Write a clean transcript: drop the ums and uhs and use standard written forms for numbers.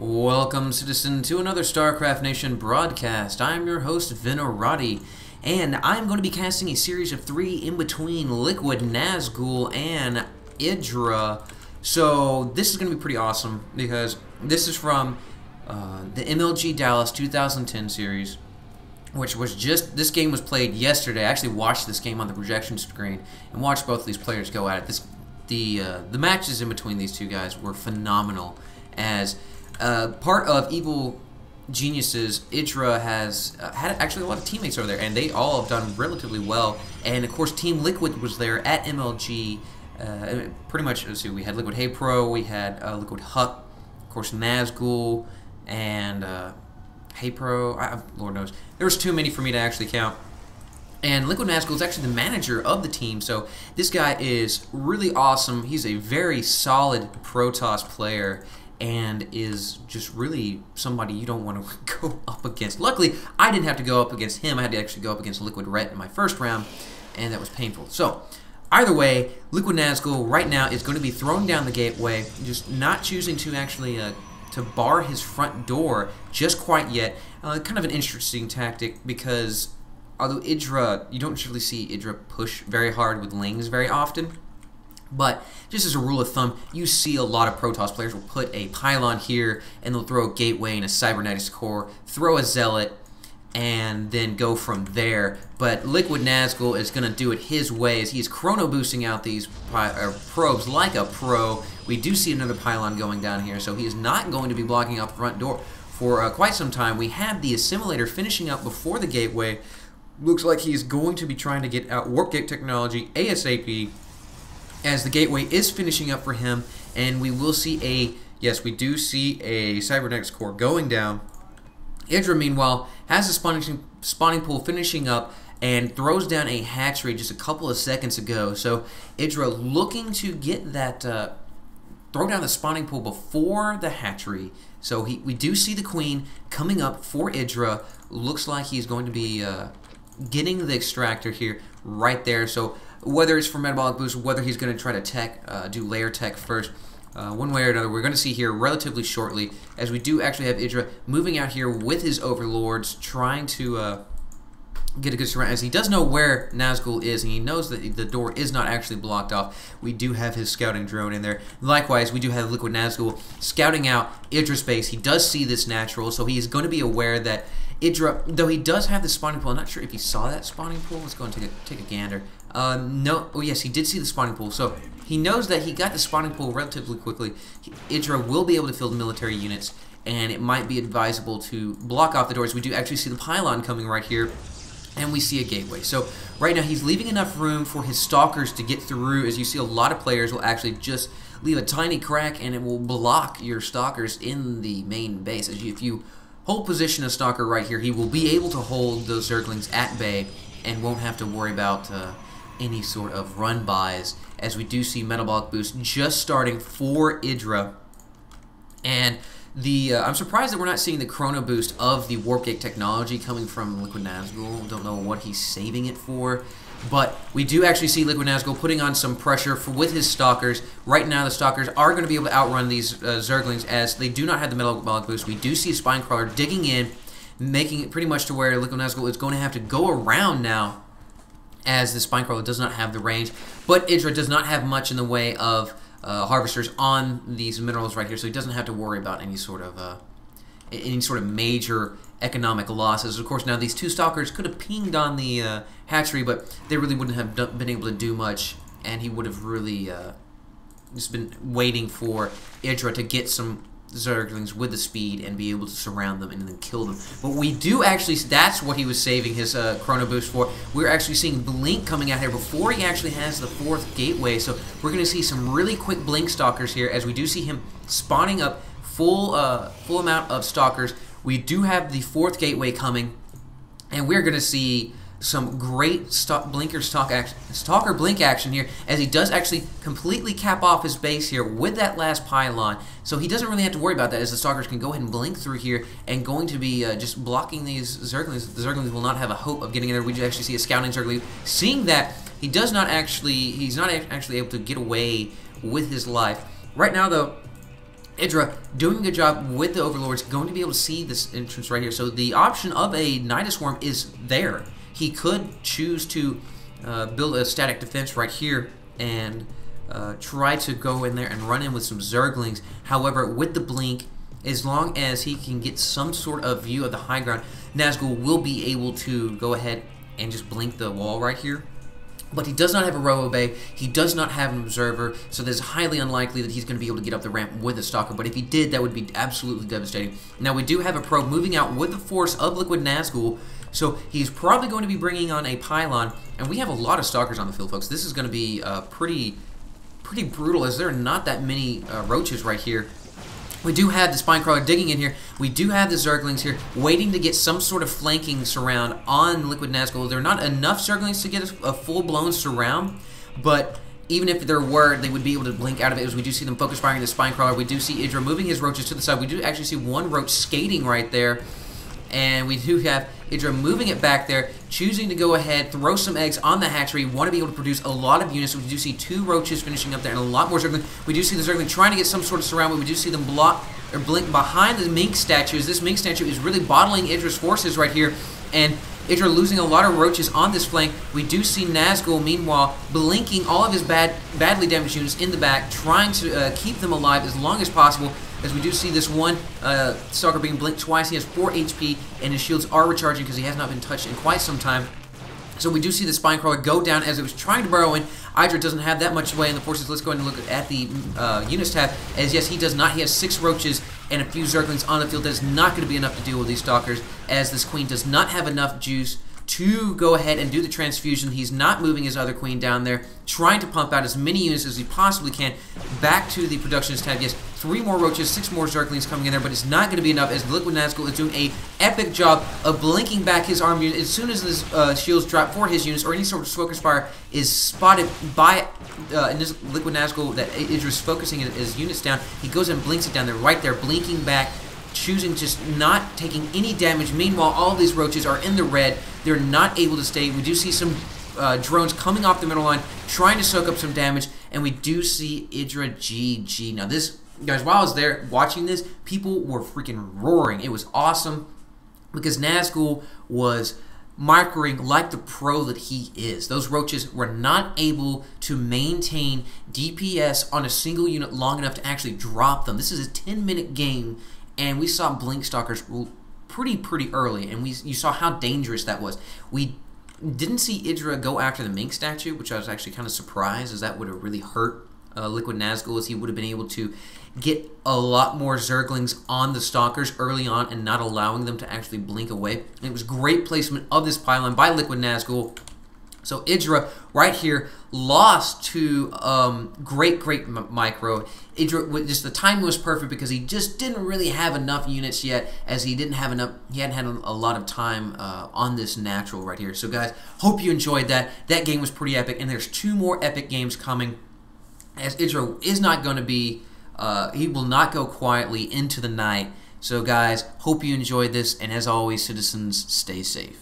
Welcome, citizen, to another Starcraft Nation broadcast. I'm your host, Vinorati, and I'm going to be casting a series of 3 in between LiquidNazgul and EGIdra. So this is going to be pretty awesome because this is from the MLG Dallas 2010 series, which was this game was played yesterday. I actually watched this game on the projection screen and watched both of these players go at it. The matches in between these two guys were phenomenal. As part of Evil Genius's, EGIdra has had actually a lot of teammates over there, and they all have done relatively well. And of course, Team Liquid was there at MLG. Pretty much, let's see, we had Liquid Hey Pro, we had Liquid Huck, of course Nazgul, and Hey Pro. Lord knows, there was too many for me to actually count. And LiquidNazgul is actually the manager of the team, so this guy is really awesome. He's a very solid Protoss player and is just really somebody you don't want to go up against. Luckily, I didn't have to go up against him. I had to actually go up against Liquid Ret in my first round, and that was painful. So, either way, LiquidNazgul right now is going to be throwing down the gateway, just not choosing to actually to bar his front door just quite yet. Kind of an interesting tactic because although EGIdra, you don't usually see EGIdra push very hard with lings very often. But just as a rule of thumb, you see a lot of Protoss players will put a pylon here, and they'll throw a gateway and a cybernetics core, throw a zealot, and then go from there. But LiquidNazgul is going to do it his way, as he's chrono boosting out these probes like a pro. We do see another pylon going down here, so he is not going to be blocking out the front door for quite some time. We have the assimilator finishing up before the gateway. Looks like he's going to be trying to get out warp gate technology ASAP, as the gateway is finishing up for him, and we will see we do see a cybernetics core going down. EGIdra, meanwhile, has the spawning pool finishing up and throws down a hatchery just a couple of seconds ago. So EGIdra looking to get that throw down the spawning pool before the hatchery. So we do see the queen coming up for EGIdra. Looks like he's going to be getting the extractor here right there. So whether it's for metabolic boost, whether he's going to try to do layer tech first, one way or another, we're going to see here relatively shortly, as we do actually have EGIdra moving out here with his overlords, trying to get a good surround, as he does know where Nazgul is, and he knows that the door is not actually blocked off. We do have his scouting drone in there. Likewise, we do have LiquidNazgul scouting out EGIdra's base. He does see this natural, so he is going to be aware that EGIdra, though he does have the spawning pool, I'm not sure if he saw that spawning pool. Let's go and take a gander. No, oh yes, he did see the spawning pool, so he knows that he got the spawning pool relatively quickly. EGIdra will be able to field military units, and it might be advisable to block off the doors. We do actually see the pylon coming right here, and we see a gateway. So right now he's leaving enough room for his stalkers to get through. As you see, a lot of players will actually just leave a tiny crack, and it will block your stalkers in the main base. If you hold position a stalker right here, he will be able to hold those zerglings at bay and won't have to worry about any sort of run-bys, as we do see metabolic boost just starting for EGIdra. And I'm surprised that we're not seeing the chrono boost of the warp gate technology coming from LiquidNazgul. Don't know what he's saving it for, but we do actually see LiquidNazgul putting on some pressure with his stalkers. Right now, the stalkers are going to be able to outrun these zerglings, as they do not have the metabolic boost. We do see a spine crawler digging in, making it pretty much to where LiquidNazgul is going to have to go around now, as the spine crawler does not have the range. But EGIdra does not have much in the way of harvesters on these minerals right here, so he doesn't have to worry about any sort of major economic losses. Of course, now these two stalkers could have pinged on the hatchery, but they really wouldn't have been able to do much, and he would have really just been waiting for EGIdra to get some zerglings with the speed and be able to surround them and then kill them. But we do actually, that's what he was saving his chrono boost for. We're actually seeing Blink coming out here before he actually has the 4th gateway, so we're going to see some really quick Blink stalkers here, as we do see him spawning up full amount of stalkers. We do have the 4th gateway coming, and we're going to see some great stalker blink action here, as he does actually completely cap off his base here with that last pylon. So he doesn't really have to worry about that, as the stalkers can go ahead and blink through here and going to be just blocking these zerglings. The zerglings will not have a hope of getting in there. We actually see a scouting zergling. Seeing that, he's not actually able to get away with his life. Right now, though, EGIdra doing a good job with the Overlords, going to be able to see this entrance right here. So the option of a Nidus Swarm is there. He could choose to build a static defense right here and try to go in there and run in with some Zerglings. However, with the blink, as long as he can get some sort of view of the high ground, Nazgul will be able to go ahead and just blink the wall right here. But he does not have a Robo Bay, he does not have an Observer, so it's highly unlikely that he's going to be able to get up the ramp with a Stalker, but if he did, that would be absolutely devastating. Now, we do have a Probe moving out with the force of LiquidNazgul, so he's probably going to be bringing on a Pylon, and we have a lot of Stalkers on the field, folks. This is going to be pretty brutal, as there are not that many Roaches right here. We do have the Spinecrawler digging in here. We do have the Zerglings here waiting to get some sort of flanking surround on LiquidNazgul. There are not enough Zerglings to get a full-blown surround, but even if there were, they would be able to blink out of it, as we do see them focus firing the Spinecrawler. We do see EGIdra moving his Roaches to the side. We do actually see one Roach skating right there, and we do have EGIdra moving it back there, choosing to go ahead, throw some eggs on the hatchery, want to be able to produce a lot of units. We do see 2 Roaches finishing up there and a lot more Zerglings. We do see the Zergling trying to get some sort of surround, but we do see them block or blink behind the Mink statues. This Mink statue is really bottling EGIdra's forces right here, and EGIdra losing a lot of Roaches on this flank. We do see Nazgul, meanwhile, blinking all of his badly damaged units in the back, trying to keep them alive as long as possible. As we do see this one Stalker being blinked twice. He has 4 HP, and his shields are recharging because he has not been touched in quite some time. So we do see the Spinecrawler go down as it was trying to burrow in. EGIdra doesn't have that much way in the forces. Let's go ahead and look at the units tab. As yes, he does not. He has 6 Roaches and a few Zerglings on the field. That is not going to be enough to deal with these Stalkers, as this Queen does not have enough juice to go ahead and do the transfusion. He's not moving his other Queen down there, trying to pump out as many units as he possibly can. Back to the productions tab. Yes, 3 more Roaches, 6 more Zerglings coming in there, but it's not going to be enough, as LiquidNazgul is doing a epic job of blinking back his arm unit. As soon as his shields drop for his units, or any sort of Smoker's Fire is spotted by LiquidNazgul that EGIdra is focusing his units down, he goes and blinks it down there, right there, blinking back, choosing just not taking any damage. Meanwhile, all these Roaches are in the red. They're not able to stay. We do see some drones coming off the middle line, trying to soak up some damage, and we do see EGIdra GG. Now this, guys, while I was there watching this, people were freaking roaring. It was awesome, because Nazgul was microing like the pro that he is. Those Roaches were not able to maintain DPS on a single unit long enough to actually drop them. This is a 10-minute game, and we saw Blink Stalkers pretty early, and you saw how dangerous that was. We didn't see EGIdra go after the Mink statue, which I was actually kind of surprised, as that would have really hurt LiquidNazgul, as he would have been able to get a lot more Zerglings on the Stalkers early on and not allowing them to actually blink away. And it was great placement of this pylon by LiquidNazgul. So EGIdra right here lost to great micro. EGIdra, just the timing was perfect, because he just didn't really have enough units yet, as he hadn't had a lot of time on this natural right here. So guys, hope you enjoyed that. That game was pretty epic, and there's 2 more epic games coming, as EGIdra is not going to be, he will not go quietly into the night. So guys, hope you enjoyed this, and as always, citizens, stay safe.